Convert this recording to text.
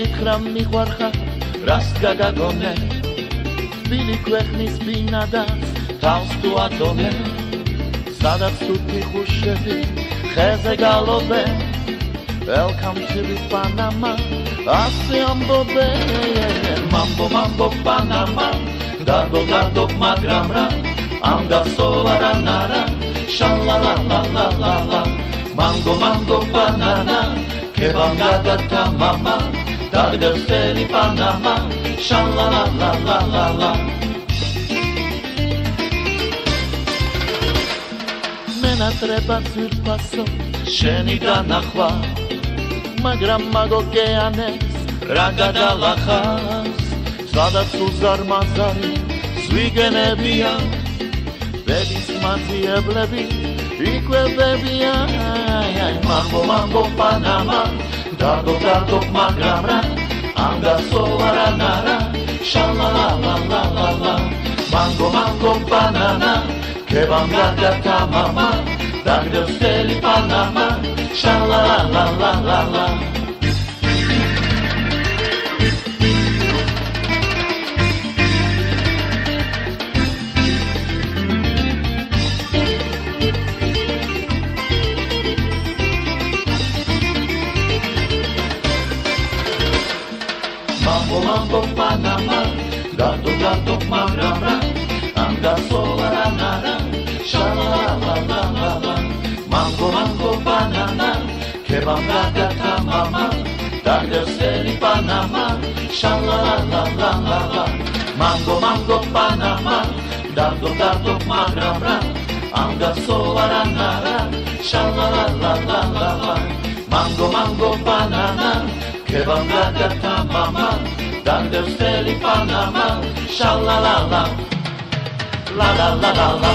მეკითხრა მიყვარხარ რას გაგაგონე თბილი ქვეყნის ბინა და თავს თუ ატომე სადაც თუ თიხუშები ხეზე გალობენ Welcome to the Panama ასე ამბობე Mambo mambo Panama Dardo dardo მაგრამ რა ამ გასოვარანარა Sha-la-la-la-la-la-la Mango mango banana Kebangagata mama Dagdasteli Panama Sha-la-la-la-la-la-la Menatreba ძვირფასო შენი განახვა მაგრამ მაგოგეანეს რა გადალახავს სადაც უზარმაზარი ზვიგენებია ბედის მაძიებლები იკვებებიან Mambo mambo Panama Dardo dardo მაგრამ რა ამ გასოვარანარა Sha-la-la-la-la-la-la Mango mango banana Kebangagata mama Dagdasteli Panama Sha-la-la-la-la-la-la Mambo mambo Panama Dardo dardo მაგრამ რა ამ გასოვარანარა Sha-la-la-la-la-la Mango mango banana Kebangagata mama Dagdasteli Panama Sha-la-la-la-la-la Mango mango Panama Dardo dardo მაგრამ რა ამ გასოვარანარა Sha-la-la-la-la-la Mango mango banana Kebangagata mama Dagdasteli Panama Sha-la-la-la La la la la la